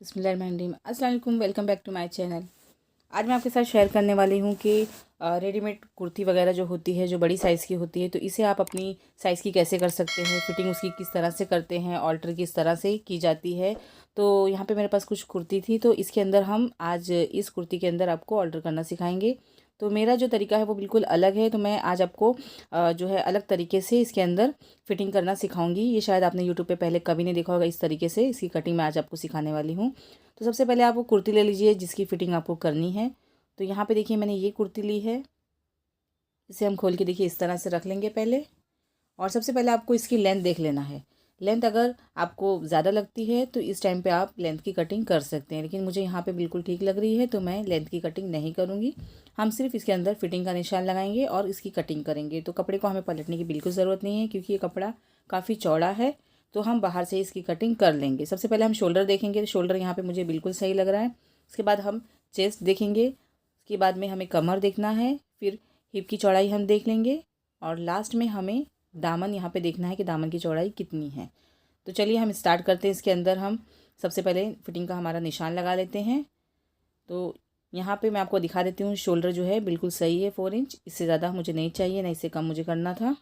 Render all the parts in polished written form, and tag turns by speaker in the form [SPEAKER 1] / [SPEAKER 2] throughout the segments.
[SPEAKER 1] बिस्मिल्लाहिर्रहमानिर्रहीम। अस्सलाम वालेकुम, welcome back to my channel. आज मैं आपके साथ शेयर करने वाली हूँ कि रेडीमेड कुर्ती वगैरह जो होती है, जो बड़ी साइज़ की होती है, तो इसे आप अपनी साइज़ की कैसे कर सकते हैं, फिटिंग उसकी किस तरह से करते हैं, ऑल्टर किस तरह से की जाती है। तो यहाँ पे मेरे पास कुछ कुर्ती थी, तो इसके अंदर हम आज इस कुर्ती के अंदर आपको ऑल्टर करना सिखाएंगे। तो मेरा जो तरीका है वो बिल्कुल अलग है, तो मैं आज आपको जो है अलग तरीके से इसके अंदर फिटिंग करना सिखाऊंगी। ये शायद आपने यूट्यूब पे पहले कभी नहीं देखा होगा इस तरीके से, इसकी कटिंग मैं आज आपको सिखाने वाली हूँ। तो सबसे पहले आप वो कुर्ती ले लीजिए जिसकी फ़िटिंग आपको करनी है। तो यहाँ पे देखिए मैंने ये कुर्ती ली है, इसे हम खोल के देखिए इस तरह से रख लेंगे पहले। और सबसे पहले आपको इसकी लेंथ देख लेना है। लेंथ अगर आपको ज़्यादा लगती है तो इस टाइम पे आप लेंथ की कटिंग कर सकते हैं, लेकिन मुझे यहाँ पे बिल्कुल ठीक लग रही है तो मैं लेंथ की कटिंग नहीं करूँगी। हम सिर्फ इसके अंदर फिटिंग का निशान लगाएंगे और इसकी कटिंग करेंगे। तो कपड़े को हमें पलटने की बिल्कुल ज़रूरत नहीं है क्योंकि ये कपड़ा काफ़ी चौड़ा है, तो हम बाहर से इसकी कटिंग कर लेंगे। सबसे पहले हम शोल्डर देखेंगे, तो शोल्डर यहाँ पर मुझे बिल्कुल सही लग रहा है। उसके बाद हम चेस्ट देखेंगे, उसके बाद में हमें कमर देखना है, फिर हिप की चौड़ाई हम देख लेंगे और लास्ट में हमें दामन यहाँ पे देखना है कि दामन की चौड़ाई कितनी है। तो चलिए हम स्टार्ट करते हैं। इसके अंदर हम सबसे पहले फिटिंग का हमारा निशान लगा लेते हैं। तो यहाँ पे मैं आपको दिखा देती हूँ, शोल्डर जो है बिल्कुल सही है 4 इंच, इससे ज़्यादा मुझे नहीं चाहिए, ना इससे कम मुझे करना था।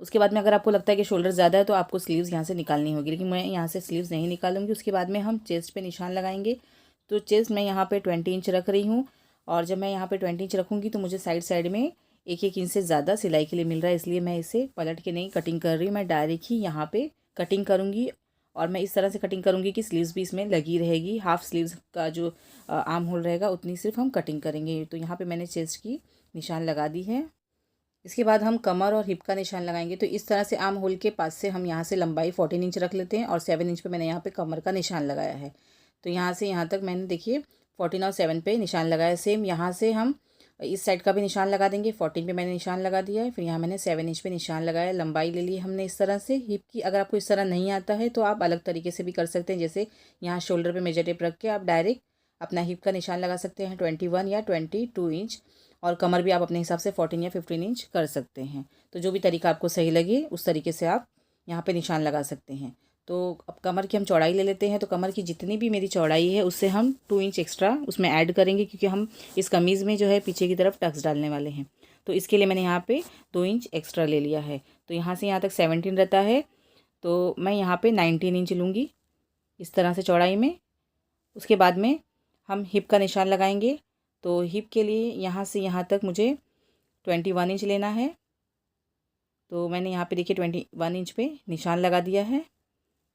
[SPEAKER 1] उसके बाद में अगर आपको लगता है कि शोल्डर ज़्यादा है तो आपको स्लीव्स यहाँ से निकालनी होगी, लेकिन मैं यहाँ से स्लीव्स नहीं निकालूंगी। उसके बाद में हम चेस्ट पे निशान लगाएंगे। तो चेस्ट मैं यहाँ पे 20 इंच रख रही हूँ, और जब मैं यहाँ पे 20 इंच रखूँगी तो मुझे साइड साइड में एक एक इंच से ज़्यादा सिलाई के लिए मिल रहा है, इसलिए मैं इसे पलट के नहीं कटिंग कर रही हूँ, मैं डायरेक्ट ही यहाँ पे कटिंग करूँगी। और मैं इस तरह से कटिंग करूँगी कि स्लीव्स भी इसमें लगी रहेगी। हाफ स्लीव्स का जो आर्म होल रहेगा उतनी सिर्फ हम कटिंग करेंगे। तो यहाँ पे मैंने चेस्ट की निशान लगा दी है। इसके बाद हम कमर और हिप का निशान लगाएंगे। तो इस तरह से आर्म होल के पास से हम यहाँ से लंबाई 14 इंच रख लेते हैं और 7 इंच पे मैंने यहाँ पे कमर का निशान लगाया है। तो यहाँ से यहाँ तक मैंने देखिए 14 और 7 पे निशान लगाया। सेम यहाँ से हम इस साइड का भी निशान लगा देंगे। 14 पे मैंने निशान लगा दिया है, फिर यहाँ मैंने 7 इंच पे निशान लगाया। लंबाई ले ली हमने इस तरह से हिप की। अगर आपको इस तरह नहीं आता है तो आप अलग तरीके से भी कर सकते हैं, जैसे यहाँ शोल्डर पे मेजर टेप रख के आप डायरेक्ट अपना हिप का निशान लगा सकते हैं 21 या 22 इंच। और कमर भी आप अपने हिसाब से 14 या 15 इंच कर सकते हैं। तो जो भी तरीका आपको सही लगे उस तरीके से आप यहाँ पे निशान लगा सकते हैं। तो अब कमर की हम चौड़ाई ले लेते हैं। तो कमर की जितनी भी मेरी चौड़ाई है उससे हम 2 इंच एक्स्ट्रा उसमें ऐड करेंगे, क्योंकि हम इस कमीज़ में जो है पीछे की तरफ टक्स डालने वाले हैं। तो इसके लिए मैंने यहाँ पे 2 इंच एक्स्ट्रा ले लिया है। तो यहाँ से यहाँ तक 17 रहता है, तो मैं यहाँ पे 19 इंच लूँगी इस तरह से चौड़ाई में। उसके बाद में हम हिप का निशान लगाएंगे। तो हिप के लिए यहाँ से यहाँ तक मुझे 21 इंच लेना है। तो मैंने यहाँ पे देखिए 21 इंच पे निशान लगा दिया है।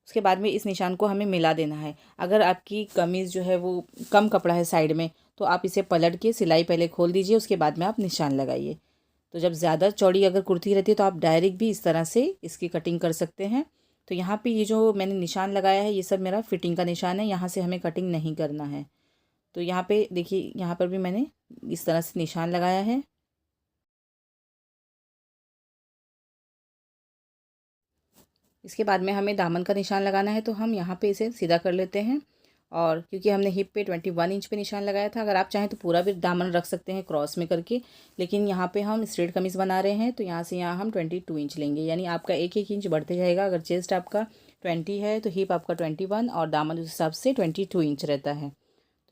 [SPEAKER 1] उसके बाद में इस निशान को हमें मिला देना है। अगर आपकी कमीज़ जो है वो कम कपड़ा है साइड में, तो आप इसे पलट के सिलाई पहले खोल दीजिए, उसके बाद में आप निशान लगाइए। तो जब ज़्यादा चौड़ी अगर कुर्ती रहती है तो आप डायरेक्ट भी इस तरह से इसकी कटिंग कर सकते हैं। तो यहाँ पे ये जो मैंने निशान लगाया है ये सब मेरा फिटिंग का निशान है, यहाँ से हमें कटिंग नहीं करना है। तो यहाँ पे देखिए, यहाँ पर भी मैंने इस तरह से निशान लगाया है। इसके बाद में हमें दामन का निशान लगाना है, तो हम यहाँ पे इसे सीधा कर लेते हैं। और क्योंकि हमने हिप पे 21 इंच पे निशान लगाया था, अगर आप चाहें तो पूरा भी दामन रख सकते हैं क्रॉस में करके, लेकिन यहाँ पे हम स्ट्रेट कमीज़ बना रहे हैं तो यहाँ से यहाँ हम 22 इंच लेंगे, यानी आपका एक एक इंच बढ़ते जाएगा। अगर चेस्ट आपका 20 है तो हिप आपका 21 और दामन उस हिसाब से 22 इंच रहता है।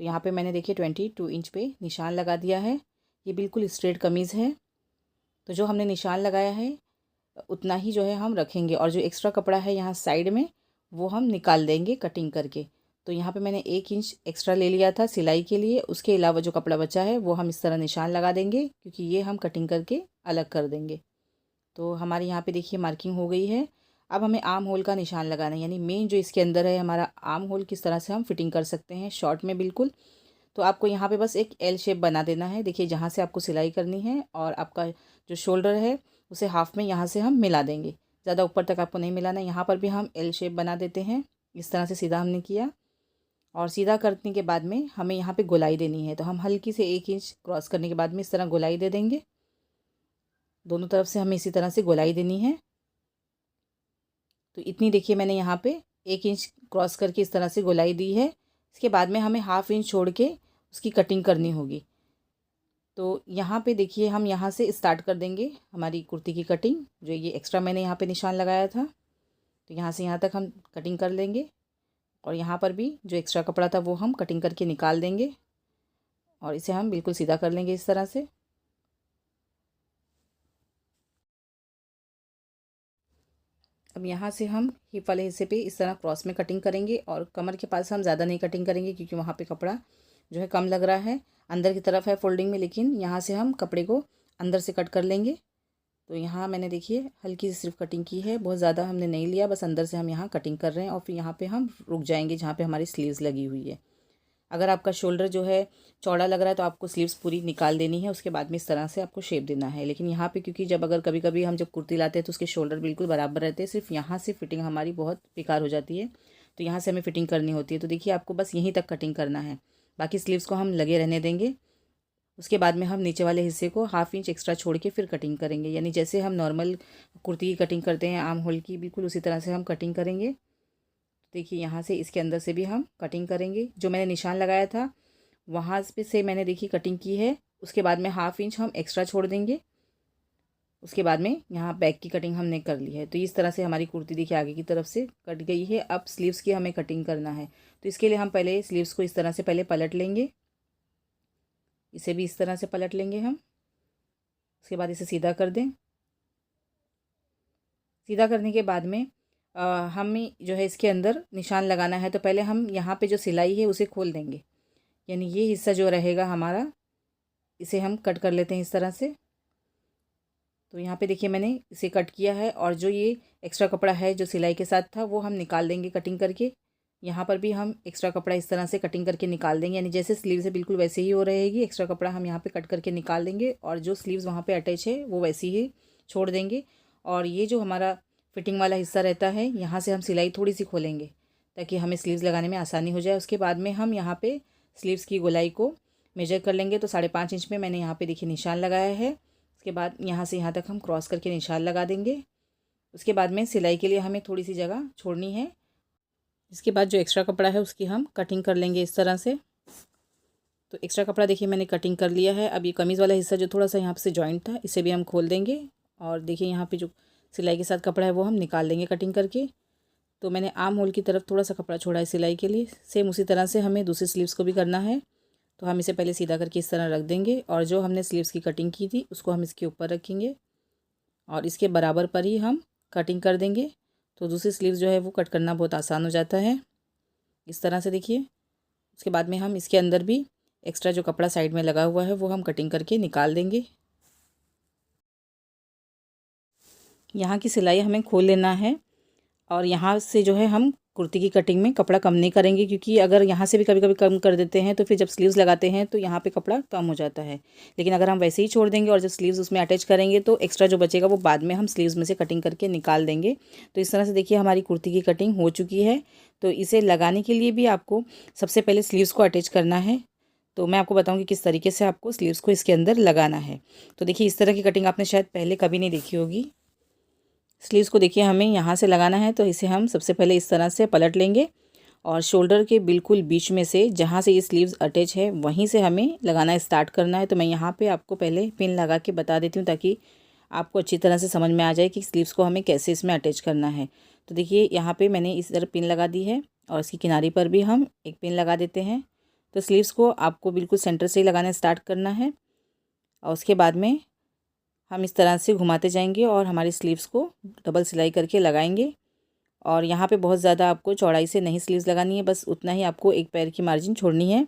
[SPEAKER 1] तो यहाँ पे मैंने देखिए 22 इंच पे निशान लगा दिया है। ये बिल्कुल स्ट्रेट कमीज़ है। तो जो हमने निशान लगाया है उतना ही जो है हम रखेंगे, और जो एक्स्ट्रा कपड़ा है यहाँ साइड में वो हम निकाल देंगे कटिंग करके। तो यहाँ पे मैंने 1 इंच एक्स्ट्रा ले लिया था सिलाई के लिए। उसके अलावा जो कपड़ा बचा है वो हम इस तरह निशान लगा देंगे, क्योंकि ये हम कटिंग करके अलग कर देंगे। तो हमारे यहाँ पे देखिए मार्किंग हो गई है। अब हमें आर्म होल का निशान लगाना है, यानी मेन जो इसके अंदर है हमारा आर्म होल, किस तरह से हम फिटिंग कर सकते हैं शॉर्ट में बिल्कुल। तो आपको यहाँ पे बस एक एल शेप बना देना है। देखिए जहाँ से आपको सिलाई करनी है, और आपका जो शोल्डर है उसे हाफ में यहाँ से हम मिला देंगे। ज़्यादा ऊपर तक आपको नहीं मिलाना है। यहाँ पर भी हम एल शेप बना देते हैं। इस तरह से सीधा हमने किया, और सीधा करने के बाद में हमें यहाँ पे गोलाई देनी है। तो हम हल्की से 1 इंच क्रॉस करने के बाद में इस तरह गोलाई दे देंगे। दोनों तरफ से हमें इसी तरह से गोलाई देनी है। तो इतनी देखिए मैंने यहाँ पे 1 इंच क्रॉस करके इस तरह से गोलाई दी है। इसके बाद में हमें हाफ इंच छोड़ के उसकी कटिंग करनी होगी। तो यहाँ पे देखिए हम यहाँ से स्टार्ट कर देंगे हमारी कुर्ती की कटिंग। जो ये एक्स्ट्रा मैंने यहाँ पे निशान लगाया था, तो यहाँ से यहाँ तक हम कटिंग कर लेंगे। और यहाँ पर भी जो एक्स्ट्रा कपड़ा था वो हम कटिंग करके निकाल देंगे और इसे हम बिल्कुल सीधा कर लेंगे इस तरह से। अब यहाँ से हम हिप वाले हिस्से पे इस तरह क्रॉस में कटिंग करेंगे और कमर के पास हम ज़्यादा नहीं कटिंग करेंगे क्योंकि वहाँ पे कपड़ा जो है कम लग रहा है। अंदर की तरफ है फोल्डिंग में, लेकिन यहाँ से हम कपड़े को अंदर से कट कर लेंगे। तो यहाँ मैंने देखिए हल्की सी सिर्फ कटिंग की है, बहुत ज़्यादा हमने नहीं लिया, बस अंदर से हम यहाँ कटिंग कर रहे हैं और फिर यहाँ पे हम रुक जाएंगे जहाँ पे हमारी स्लीव्स लगी हुई है। अगर आपका शोल्डर जो है चौड़ा लग रहा है तो आपको स्लीव्स पूरी निकाल देनी है, उसके बाद में इस तरह से आपको शेप देना है। लेकिन यहाँ पे क्योंकि जब अगर कभी कभी हम जब कुर्ती लाते हैं तो उसके शोल्डर बिल्कुल बराबर रहते हैं, सिर्फ यहाँ से फिटिंग हमारी बहुत बेकार हो जाती है, तो यहाँ से हमें फिटिंग करनी होती है। तो देखिए आपको बस यहीं तक कटिंग करना है, बाकी स्लीव्स को हम लगे रहने देंगे। उसके बाद में हम नीचे वाले हिस्से को 1/2 इंच एक्स्ट्रा छोड़ के फिर कटिंग करेंगे, यानी जैसे हम नॉर्मल कुर्ती की कटिंग करते हैं आर्म होल की, बिल्कुल उसी तरह से हम कटिंग करेंगे। देखिए यहाँ से इसके अंदर से भी हम कटिंग करेंगे। जो मैंने निशान लगाया था वहाँ पे से मैंने देखिए कटिंग की है, उसके बाद में 1/2 इंच हम एक्स्ट्रा छोड़ देंगे। उसके बाद में यहाँ बैक की कटिंग हमने कर ली है। तो इस तरह से हमारी कुर्ती देखिए आगे की तरफ से कट गई है। अब स्लीव्स की हमें कटिंग करना है, तो इसके लिए हम पहले स्लीव्स को इस तरह से पहले पलट लेंगे, इसे भी इस तरह से पलट लेंगे हम। उसके बाद इसे सीधा कर दें। सीधा करने के बाद में हमें जो है इसके अंदर निशान लगाना है। तो पहले हम यहाँ पे जो सिलाई है उसे खोल देंगे, यानी ये हिस्सा जो रहेगा हमारा, इसे हम कट कर लेते हैं इस तरह से। तो यहाँ पे देखिए मैंने इसे कट किया है और जो ये एक्स्ट्रा कपड़ा है जो सिलाई के साथ था वो हम निकाल देंगे कटिंग करके। यहाँ पर भी हम एक्स्ट्रा कपड़ा इस तरह से कटिंग करके निकाल देंगे, यानी जैसे स्लीव से बिल्कुल वैसे ही हो रहेगी। एक्स्ट्रा कपड़ा हम यहाँ पे कट करके निकाल देंगे और जो स्लीव्स वहाँ पे अटैच है वो वैसे ही छोड़ देंगे। और ये जो हमारा फिटिंग वाला हिस्सा रहता है यहाँ से हम सिलाई थोड़ी सी खोलेंगे ताकि हमें स्लीव्स लगाने में आसानी हो जाए। उसके बाद में हम यहाँ पे स्लीव्स की गोलाई को मेजर कर लेंगे। तो 5.5 इंच में मैंने यहाँ पे देखिए निशान लगाया है। उसके बाद यहाँ से यहाँ तक हम क्रॉस करके निशान लगा देंगे। उसके बाद में सिलाई के लिए हमें थोड़ी सी जगह छोड़नी है। इसके बाद जो एक्स्ट्रा कपड़ा है उसकी हम कटिंग कर लेंगे इस तरह से। तो एक्स्ट्रा कपड़ा देखिए मैंने कटिंग कर लिया है। अब ये कमीज़ वाला हिस्सा जो थोड़ा सा यहाँ से जॉइंट था इसे भी हम खोल देंगे और देखिए यहाँ पे जो सिलाई के साथ कपड़ा है वो हम निकाल लेंगे कटिंग करके। तो मैंने आर्म होल की तरफ थोड़ा सा कपड़ा छोड़ा है सिलाई के लिए। सेम उसी तरह से हमें दूसरी स्लीव्स को भी करना है। तो हम इसे पहले सीधा करके इस तरह रख देंगे और जो हमने स्लीव्स की कटिंग की थी उसको हम इसके ऊपर रखेंगे और इसके बराबर पर ही हम कटिंग कर देंगे। तो दूसरी स्लीव्स जो है वो कट करना बहुत आसान हो जाता है इस तरह से देखिए। उसके बाद में हम इसके अंदर भी एक्स्ट्रा जो कपड़ा साइड में लगा हुआ है वो हम कटिंग करके निकाल देंगे। यहाँ की सिलाई हमें खोल लेना है और यहाँ से जो है हम कुर्ती की कटिंग में कपड़ा कम नहीं करेंगे, क्योंकि अगर यहाँ से भी कभी कभी कम कर देते हैं तो फिर जब स्लीव्स लगाते हैं तो यहाँ पे कपड़ा कम हो जाता है। लेकिन अगर हम वैसे ही छोड़ देंगे और जब स्लीव्स उसमें अटैच करेंगे तो एक्स्ट्रा जो बचेगा वो बाद में हम स्लीव्स में से कटिंग करके निकाल देंगे। तो इस तरह से देखिए हमारी कुर्ती की कटिंग हो चुकी है। तो इसे लगाने के लिए भी आपको सबसे पहले स्लीव्स को अटैच करना है। तो मैं आपको बताऊँगी किस तरीके से आपको स्लीव्स को इसके अंदर लगाना है। तो देखिए इस तरह की कटिंग आपने शायद पहले कभी नहीं देखी होगी। स्लीव्स को देखिए हमें यहाँ से लगाना है, तो इसे हम सबसे पहले इस तरह से पलट लेंगे और शोल्डर के बिल्कुल बीच में से जहाँ से ये स्लीव्स अटैच है वहीं से हमें लगाना स्टार्ट करना है। तो मैं यहाँ पे आपको पहले पिन लगा के बता देती हूँ ताकि आपको अच्छी तरह से समझ में आ जाए कि स्लीव्स को हमें कैसे इसमें अटैच करना है। तो देखिए यहाँ पे मैंने इस तरह पिन लगा दी है और इसकी किनारे पर भी हम एक पिन लगा देते हैं। तो स्लीव्स को आपको बिल्कुल सेंटर से ही लगाना स्टार्ट करना है और उसके बाद में हम इस तरह से घुमाते जाएंगे और हमारी स्लीव्स को डबल सिलाई करके लगाएंगे। और यहाँ पे बहुत ज़्यादा आपको चौड़ाई से नहीं स्लीव्स लगानी है, बस उतना ही आपको एक पैर की मार्जिन छोड़नी है।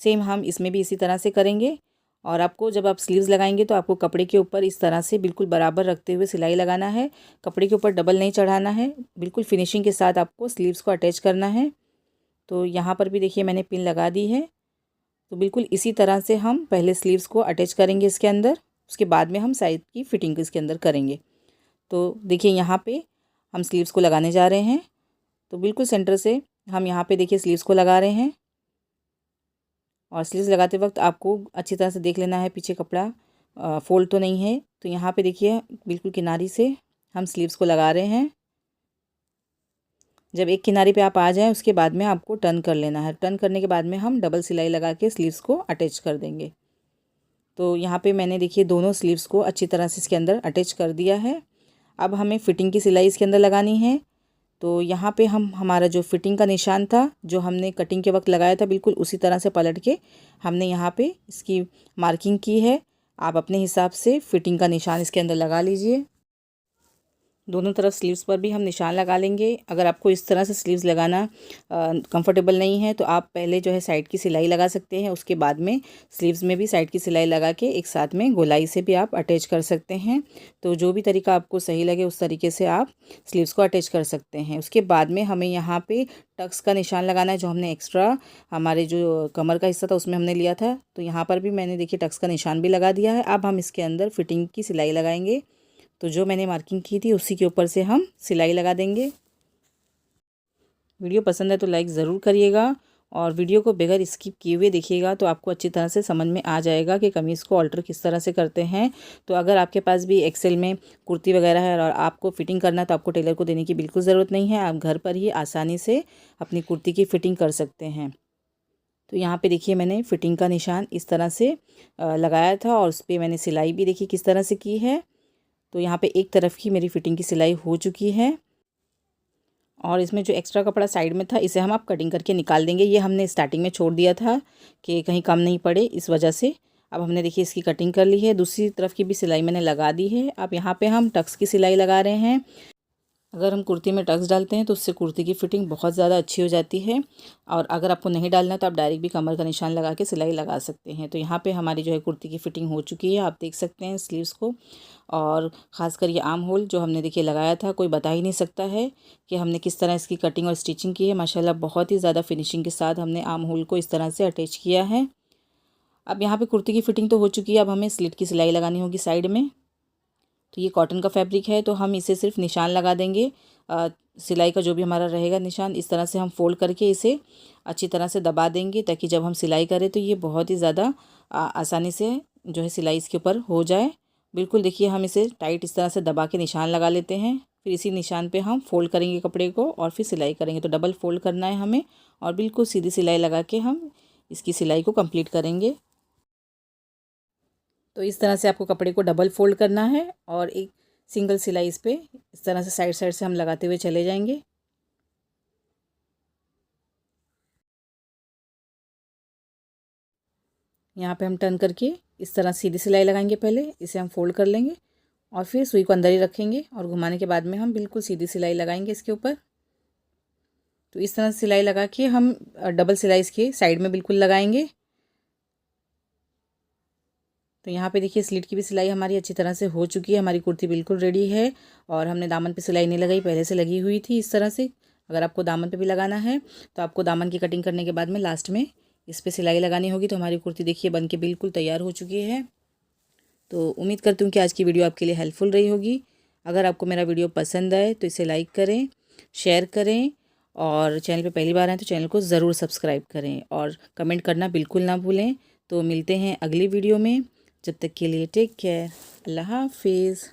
[SPEAKER 1] सेम हम इसमें भी इसी तरह से करेंगे। और आपको जब आप स्लीव्स लगाएंगे तो आपको कपड़े के ऊपर इस तरह से बिल्कुल बराबर रखते हुए सिलाई लगाना है। कपड़े के ऊपर डबल नहीं चढ़ाना है, बिल्कुल फिनिशिंग के साथ आपको स्लीव्स को अटैच करना है। तो यहाँ पर भी देखिए मैंने पिन लगा दी है। तो बिल्कुल इसी तरह से हम पहले स्लीव्स को अटैच करेंगे इसके अंदर, उसके बाद में हम साइड की फिटिंग इसके अंदर करेंगे। तो देखिए यहाँ पे हम स्लीव्स को लगाने जा रहे हैं। तो बिल्कुल सेंटर से हम यहाँ पे देखिए स्लीव्स को लगा रहे हैं और स्लीव्स लगाते वक्त आपको अच्छी तरह से देख लेना है पीछे कपड़ा फोल्ड तो नहीं है। तो यहाँ पे देखिए बिल्कुल किनारी से हम स्लीव्स को लगा रहे हैं। जब एक किनारे पे आप आ जाएं उसके बाद में आपको टर्न कर लेना है। टर्न करने के बाद में हम डबल सिलाई लगा के स्लीव्स को अटैच कर देंगे। तो यहाँ पे मैंने देखिए दोनों स्लीव्स को अच्छी तरह से इसके अंदर अटैच कर दिया है। अब हमें फिटिंग की सिलाई इसके अंदर लगानी है। तो यहाँ पे हम हमारा जो फिटिंग का निशान था जो हमने कटिंग के वक्त लगाया था बिल्कुल उसी तरह से पलट के हमने यहाँ पे इसकी मार्किंग की है। आप अपने हिसाब से फिटिंग का निशान इसके अंदर लगा लीजिए। दोनों तरफ स्लीव्स पर भी हम निशान लगा लेंगे। अगर आपको इस तरह से स्लीव्स लगाना कंफर्टेबल नहीं है तो आप पहले जो है साइड की सिलाई लगा सकते हैं, उसके बाद में स्लीव्स में भी साइड की सिलाई लगा के एक साथ में गोलाई से भी आप अटैच कर सकते हैं। तो जो भी तरीका आपको सही लगे उस तरीके से आप स्लीव्स को अटैच कर सकते हैं। उसके बाद में हमें यहाँ पे टक्स का निशान लगाना है, जो हमने एक्स्ट्रा हमारे जो कमर का हिस्सा था उसमें हमने लिया था। तो यहाँ पर भी मैंने देखिए टक्स का निशान भी लगा दिया है। अब हम इसके अंदर फिटिंग की सिलाई लगाएंगे। तो जो मैंने मार्किंग की थी उसी के ऊपर से हम सिलाई लगा देंगे। वीडियो पसंद है तो लाइक ज़रूर करिएगा और वीडियो को बगैर स्किप किए हुए देखिएगा तो आपको अच्छी तरह से समझ में आ जाएगा कि कमीज़ को ऑल्टर किस तरह से करते हैं। तो अगर आपके पास भी एक्सेल में कुर्ती वगैरह है और आपको फ़िटिंग करना है तो आपको टेलर को देने की बिल्कुल ज़रूरत नहीं है। आप घर पर ही आसानी से अपनी कुर्ती की फ़िटिंग कर सकते हैं। तो यहाँ पे देखिए मैंने फ़िटिंग का निशान इस तरह से लगाया था और उस पर मैंने सिलाई भी देखिए किस तरह से की है। तो यहाँ पे एक तरफ की मेरी फ़िटिंग की सिलाई हो चुकी है और इसमें जो एक्स्ट्रा कपड़ा साइड में था इसे हम आप कटिंग करके निकाल देंगे। ये हमने स्टार्टिंग में छोड़ दिया था कि कहीं कम नहीं पड़े, इस वजह से अब हमने देखिए इसकी कटिंग कर ली है। दूसरी तरफ की भी सिलाई मैंने लगा दी है। अब यहाँ पे हम टक्स की सिलाई लगा रहे हैं। अगर हम कुर्ती में टक्स डालते हैं तो उससे कुर्ती की फ़िटिंग बहुत ज़्यादा अच्छी हो जाती है। और अगर आपको नहीं डालना है तो आप डायरेक्ट भी कमर का निशान लगा के सिलाई लगा सकते हैं। तो यहाँ पे हमारी जो है कुर्ती की फ़िटिंग हो चुकी है, आप देख सकते हैं स्लीव्स को। और ख़ासकर ये आर्म होल जो हमने देखिए लगाया था, कोई बता ही नहीं सकता है कि हमने किस तरह इसकी कटिंग और स्टिचिंग की है। माशाल्लाह बहुत ही ज़्यादा फिनिशिंग के साथ हमने आर्म होल को इस तरह से अटैच किया है। अब यहाँ पे कुर्ती की फ़िटिंग तो हो चुकी है, अब हमें स्लिट की सिलाई लगानी होगी साइड में। तो ये कॉटन का फैब्रिक है तो हम इसे सिर्फ निशान लगा देंगे। सिलाई का जो भी हमारा रहेगा निशान इस तरह से हम फोल्ड करके इसे अच्छी तरह से दबा देंगे ताकि जब हम सिलाई करें तो ये बहुत ही ज़्यादा आसानी से जो है सिलाई इसके ऊपर हो जाए। बिल्कुल देखिए हम इसे टाइट इस तरह से दबा के निशान लगा लेते हैं। फिर इसी निशान पे हम फोल्ड करेंगे कपड़े को और फिर सिलाई करेंगे। तो डबल फोल्ड करना है हमें और बिल्कुल सीधी सिलाई लगा के हम इसकी सिलाई को कंप्लीट करेंगे। तो इस तरह से आपको कपड़े को डबल फोल्ड करना है और एक सिंगल सिलाई इस पे इस तरह से साइड साइड से हम लगाते हुए चले जाएंगे। यहाँ पे हम टर्न करके इस तरह सीधी सिलाई लगाएंगे। पहले इसे हम फोल्ड कर लेंगे और फिर सुई को अंदर ही रखेंगे और घुमाने के बाद में हम बिल्कुल सीधी सिलाई लगाएंगे इसके ऊपर। तो इस तरह से सिलाई लगा के हम डबल सिलाई इसके साइड में बिल्कुल लगाएंगे। तो यहाँ पे देखिए स्लिट की भी सिलाई हमारी अच्छी तरह से हो चुकी है। हमारी कुर्ती बिल्कुल रेडी है और हमने दामन पे सिलाई नहीं लगाई, पहले से लगी हुई थी इस तरह से। अगर आपको दामन पे भी लगाना है तो आपको दामन की कटिंग करने के बाद में लास्ट में इस पर सिलाई लगानी होगी। तो हमारी कुर्ती देखिए बन के बिल्कुल तैयार हो चुकी है। तो उम्मीद करती हूँ कि आज की वीडियो आपके लिए हेल्पफुल रही होगी। अगर आपको मेरा वीडियो पसंद आए तो इसे लाइक करें, शेयर करें और चैनल पे पहली बार आए तो चैनल को ज़रूर सब्सक्राइब करें और कमेंट करना बिल्कुल ना भूलें। तो मिलते हैं अगली वीडियो में, जब तक के लिए टेक केयर, अल्लाह हाफिज़।